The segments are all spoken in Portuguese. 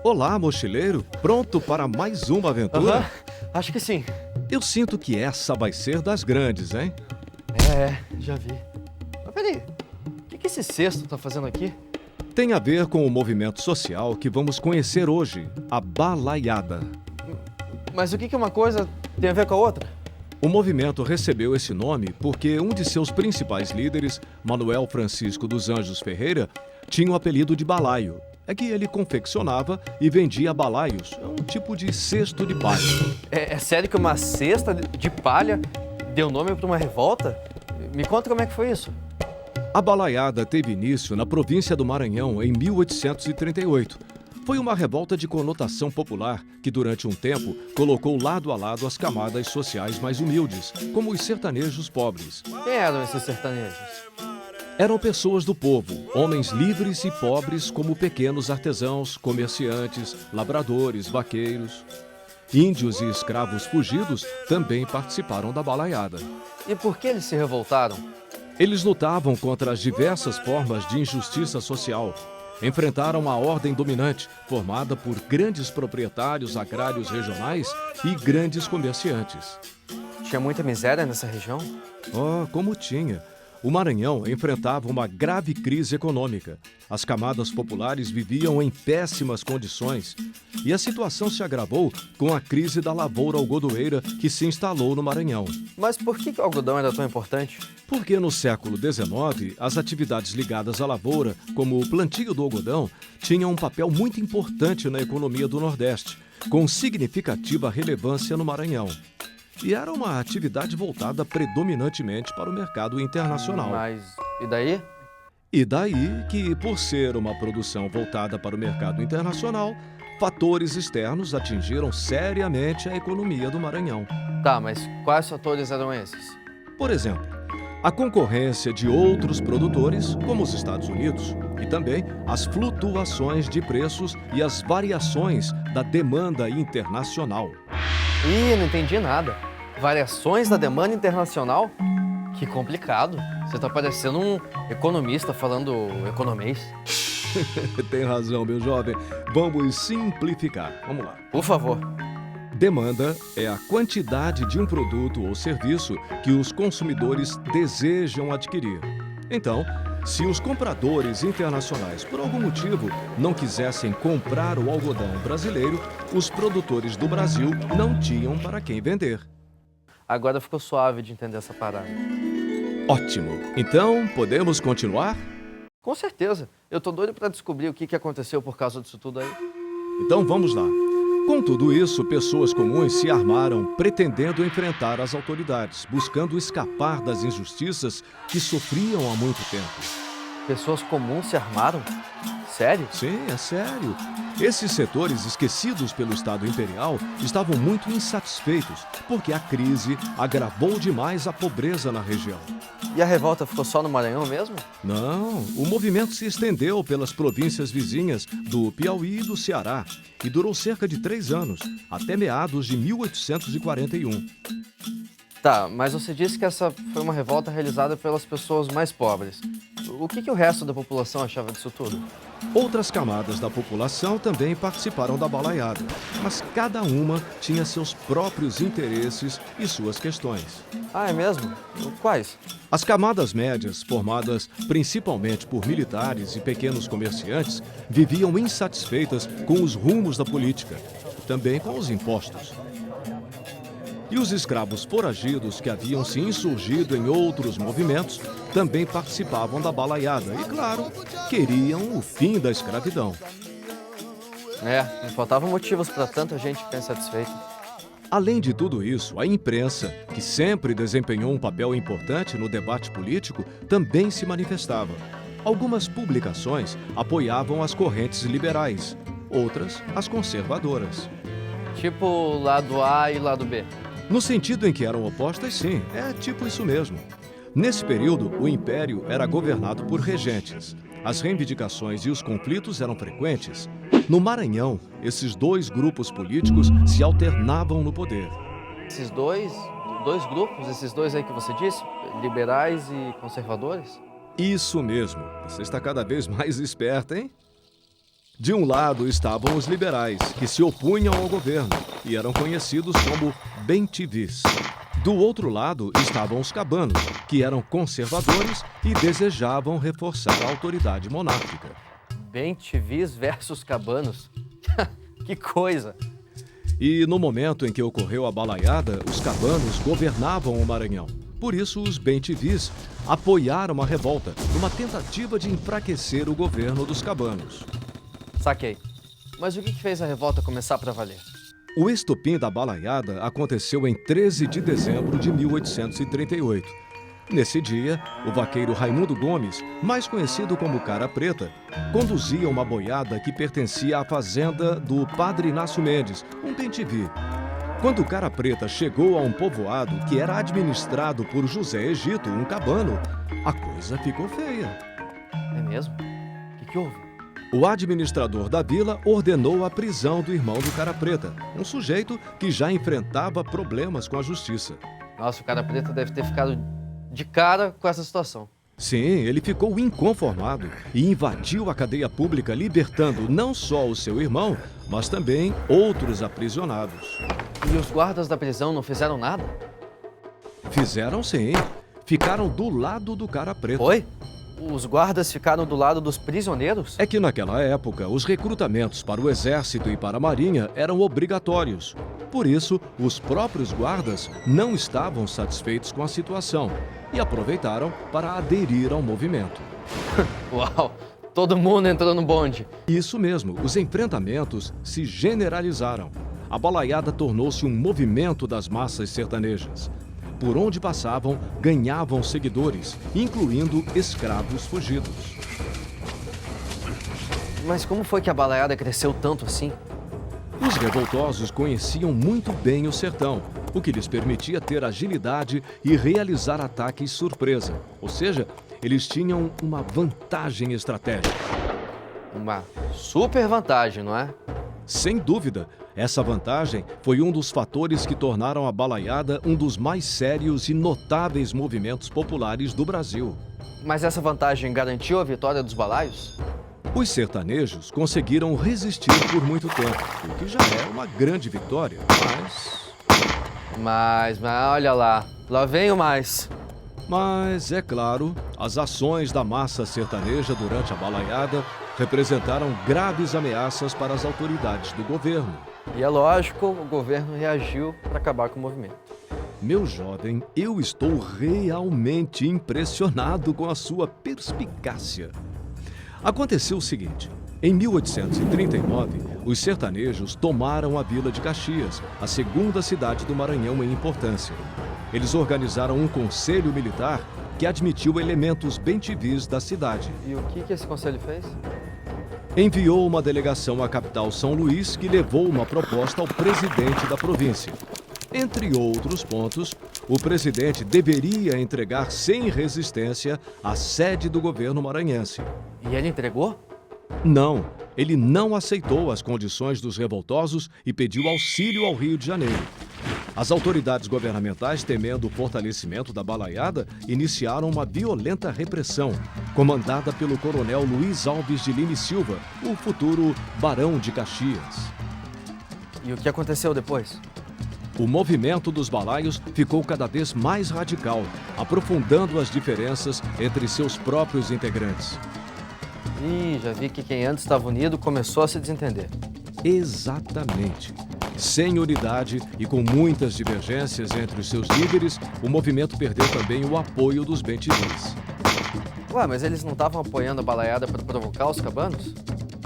Olá, mochileiro. Pronto para mais uma aventura? Acho que sim. Eu sinto que essa vai ser das grandes, hein? Já vi. Mas peraí, o que esse cesto tá fazendo aqui? Tem a ver com o movimento social que vamos conhecer hoje, a balaiada. Mas o que uma coisa tem a ver com a outra? O movimento recebeu esse nome porque um de seus principais líderes, Manuel Francisco dos Anjos Ferreira, tinha o apelido de balaio. É que ele confeccionava e vendia balaios, um tipo de cesto de palha. É sério que uma cesta de palha deu nome para uma revolta? Me conta como é que foi isso. A balaiada teve início na província do Maranhão em 1838. Foi uma revolta de conotação popular que, durante um tempo, colocou lado a lado as camadas sociais mais humildes, como os sertanejos pobres. Quem eram esses sertanejos? Eram pessoas do povo, homens livres e pobres como pequenos artesãos, comerciantes, lavradores, vaqueiros. Índios e escravos fugidos também participaram da balaiada. E por que eles se revoltaram? Eles lutavam contra as diversas formas de injustiça social. Enfrentaram a ordem dominante, formada por grandes proprietários agrários regionais e grandes comerciantes. Tinha muita miséria nessa região? Oh, como tinha! O Maranhão enfrentava uma grave crise econômica. As camadas populares viviam em péssimas condições. E a situação se agravou com a crise da lavoura algodoeira que se instalou no Maranhão. Mas por que o algodão era tão importante? Porque no século XIX, as atividades ligadas à lavoura, como o plantio do algodão, tinham um papel muito importante na economia do Nordeste, com significativa relevância no Maranhão. E era uma atividade voltada predominantemente para o mercado internacional. Mas e daí? E daí que, por ser uma produção voltada para o mercado internacional, fatores externos atingiram seriamente a economia do Maranhão. Tá, mas quais fatores eram esses? Por exemplo, a concorrência de outros produtores, como os Estados Unidos, e também as flutuações de preços e as variações da demanda internacional. Ih, não entendi nada. Variações da demanda internacional? Que complicado. Você tá parecendo um economista falando economês. Tem razão, meu jovem. Vamos simplificar. Vamos lá. Por favor. Demanda é a quantidade de um produto ou serviço que os consumidores desejam adquirir. Então, se os compradores internacionais, por algum motivo, não quisessem comprar o algodão brasileiro, os produtores do Brasil não tinham para quem vender. Agora ficou suave de entender essa parada. Ótimo! Então, podemos continuar? Com certeza. Eu tô doido para descobrir o que aconteceu por causa disso tudo aí. Então, vamos lá. Com tudo isso, pessoas comuns se armaram pretendendo enfrentar as autoridades, buscando escapar das injustiças que sofriam há muito tempo. Pessoas comuns se armaram? Sério? Sim, é sério. Esses setores, esquecidos pelo Estado Imperial, estavam muito insatisfeitos, porque a crise agravou demais a pobreza na região. E a revolta ficou só no Maranhão mesmo? Não, o movimento se estendeu pelas províncias vizinhas do Piauí e do Ceará e durou cerca de 3 anos, até meados de 1841. Tá, mas você disse que essa foi uma revolta realizada pelas pessoas mais pobres. O que o resto da população achava disso tudo? Outras camadas da população também participaram da balaiada, mas cada uma tinha seus próprios interesses e suas questões. Ah, é mesmo? Quais? As camadas médias, formadas principalmente por militares e pequenos comerciantes, viviam insatisfeitas com os rumos da política, e também com os impostos. E os escravos foragidos que haviam se insurgido em outros movimentos também participavam da balaiada e, claro, queriam o fim da escravidão. Não faltavam motivos para tanta gente ficar insatisfeita. Além de tudo isso, a imprensa, que sempre desempenhou um papel importante no debate político, também se manifestava. Algumas publicações apoiavam as correntes liberais, outras as conservadoras. Tipo lado A e lado B. No sentido em que eram opostas, sim, é tipo isso mesmo. Nesse período, o Império era governado por regentes. As reivindicações e os conflitos eram frequentes. No Maranhão, esses dois grupos políticos se alternavam no poder. Esses dois grupos, esses dois aí que você disse, liberais e conservadores? Isso mesmo. Você está cada vez mais esperta, hein? De um lado estavam os liberais, que se opunham ao governo e eram conhecidos como bem-te-vis. Do outro lado estavam os cabanos, que eram conservadores e desejavam reforçar a autoridade monárquica. Bem-te-vis versus cabanos. Que coisa! E no momento em que ocorreu a balaiada, os cabanos governavam o Maranhão. Por isso, os bem-te-vis apoiaram a revolta, numa tentativa de enfraquecer o governo dos cabanos. Saquei. Mas o que fez a revolta começar para valer? O estopim da balaiada aconteceu em 13 de dezembro de 1838. Nesse dia, o vaqueiro Raimundo Gomes, mais conhecido como Cara Preta, conduzia uma boiada que pertencia à fazenda do Padre Inácio Mendes, um bem-te-vi. Quando o Cara Preta chegou a um povoado que era administrado por José Egito, um cabano, a coisa ficou feia. É mesmo? O que houve? O administrador da vila ordenou a prisão do irmão do Cara Preta, um sujeito que já enfrentava problemas com a justiça. Nossa, o Cara Preta deve ter ficado de cara com essa situação. Sim, ele ficou inconformado e invadiu a cadeia pública, libertando não só o seu irmão, mas também outros aprisionados. E os guardas da prisão não fizeram nada? Fizeram sim. Ficaram do lado do Cara Preta. Oi? Os guardas ficaram do lado dos prisioneiros? É que naquela época, os recrutamentos para o exército e para a marinha eram obrigatórios. Por isso, os próprios guardas não estavam satisfeitos com a situação e aproveitaram para aderir ao movimento. Uau! Todo mundo entrou no bonde. Isso mesmo, os enfrentamentos se generalizaram. A balaiada tornou-se um movimento das massas sertanejas. Por onde passavam, ganhavam seguidores, incluindo escravos fugidos. Mas como foi que a balaiada cresceu tanto assim? Os revoltosos conheciam muito bem o sertão, o que lhes permitia ter agilidade e realizar ataques surpresa. Ou seja, eles tinham uma vantagem estratégica. Uma super vantagem, não é? Sem dúvida, essa vantagem foi um dos fatores que tornaram a balaiada um dos mais sérios e notáveis movimentos populares do Brasil. Mas essa vantagem garantiu a vitória dos balaios? Os sertanejos conseguiram resistir por muito tempo, o que já é uma grande vitória, Mas olha lá vem o mais. Mas, é claro, as ações da massa sertaneja durante a balaiada representaram graves ameaças para as autoridades do governo. E é lógico, o governo reagiu para acabar com o movimento. Meu jovem, eu estou realmente impressionado com a sua perspicácia. Aconteceu o seguinte: em 1839, os sertanejos tomaram a vila de Caxias, a segunda cidade do Maranhão em importância. Eles organizaram um conselho militar que admitiu elementos bem-te-vis da cidade. E o que esse conselho fez? Enviou uma delegação à capital São Luís que levou uma proposta ao presidente da província. Entre outros pontos, o presidente deveria entregar sem resistência a sede do governo maranhense. E ele entregou? Não, ele não aceitou as condições dos revoltosos e pediu auxílio ao Rio de Janeiro. As autoridades governamentais, temendo o fortalecimento da balaiada, iniciaram uma violenta repressão, comandada pelo coronel Luiz Alves de Lima e Silva, o futuro Barão de Caxias. E o que aconteceu depois? O movimento dos balaios ficou cada vez mais radical, aprofundando as diferenças entre seus próprios integrantes. Ih, já vi que quem antes estava unido começou a se desentender. Exatamente. Sem unidade e com muitas divergências entre os seus líderes, o movimento perdeu também o apoio dos bem-te-vis. Ué, mas eles não estavam apoiando a balaiada para provocar os cabanos?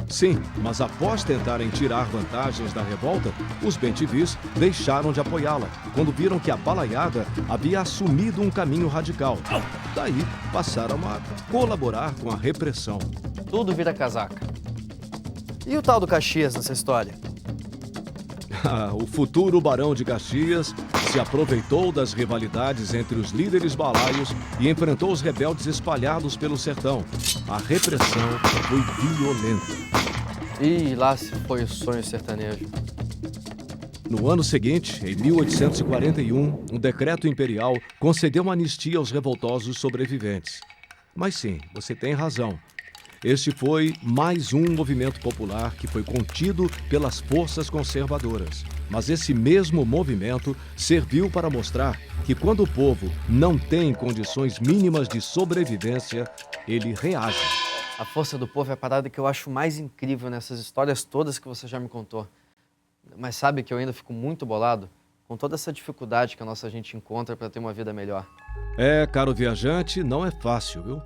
Sim, mas após tentarem tirar vantagens da revolta, os bem-te-vis deixaram de apoiá-la, quando viram que a balaiada havia assumido um caminho radical. Daí, passaram a colaborar com a repressão. Tudo vira casaca. E o tal do Caxias nessa história? O futuro Barão de Caxias se aproveitou das rivalidades entre os líderes balaios e enfrentou os rebeldes espalhados pelo sertão. A repressão foi violenta. Ih, lá se foi o sonho sertanejo. No ano seguinte, em 1841, um decreto imperial concedeu uma anistia aos revoltosos sobreviventes. Mas sim, você tem razão. Este foi mais um movimento popular que foi contido pelas forças conservadoras. Mas esse mesmo movimento serviu para mostrar que quando o povo não tem condições mínimas de sobrevivência, ele reage. A força do povo é a parada que eu acho mais incrível nessas histórias todas que você já me contou. Mas sabe que eu ainda fico muito bolado com toda essa dificuldade que a nossa gente encontra para ter uma vida melhor. Caro viajante, não é fácil, viu?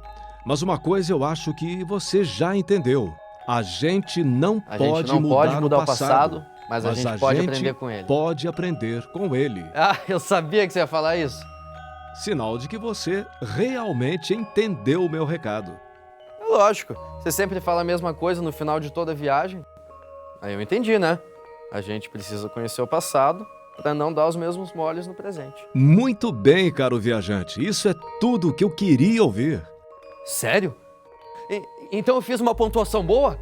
Mas uma coisa eu acho que você já entendeu. A gente não pode mudar o passado, mas a gente pode aprender com ele. Pode aprender com ele. Ah, eu sabia que você ia falar isso. Sinal de que você realmente entendeu o meu recado. É lógico, você sempre fala a mesma coisa no final de toda viagem. Aí eu entendi, né? A gente precisa conhecer o passado para não dar os mesmos moles no presente. Muito bem, caro viajante. Isso é tudo o que eu queria ouvir. Sério? Então eu fiz uma pontuação boa?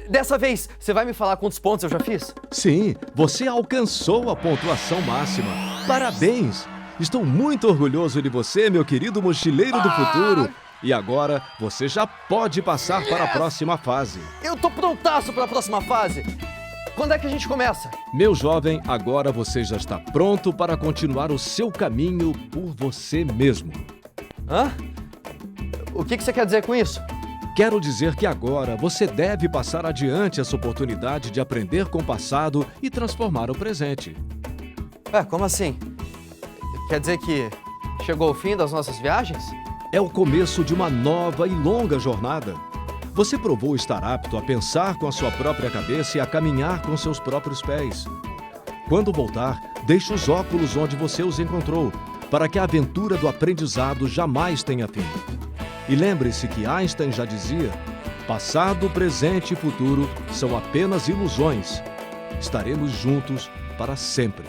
Dessa vez, você vai me falar quantos pontos eu já fiz? Sim, você alcançou a pontuação máxima. Parabéns! Estou muito orgulhoso de você, meu querido mochileiro do futuro. E agora, você já pode passar para a próxima fase. Eu tô prontaço para a próxima fase. Quando é que a gente começa? Meu jovem, agora você já está pronto para continuar o seu caminho por você mesmo. Hã? O que você quer dizer com isso? Quero dizer que agora você deve passar adiante essa oportunidade de aprender com o passado e transformar o presente. Como assim? Quer dizer que chegou o fim das nossas viagens? É o começo de uma nova e longa jornada. Você provou estar apto a pensar com a sua própria cabeça e a caminhar com seus próprios pés. Quando voltar, deixe os óculos onde você os encontrou, para que a aventura do aprendizado jamais tenha fim. E lembre-se que Einstein já dizia: passado, presente e futuro são apenas ilusões. Estaremos juntos para sempre.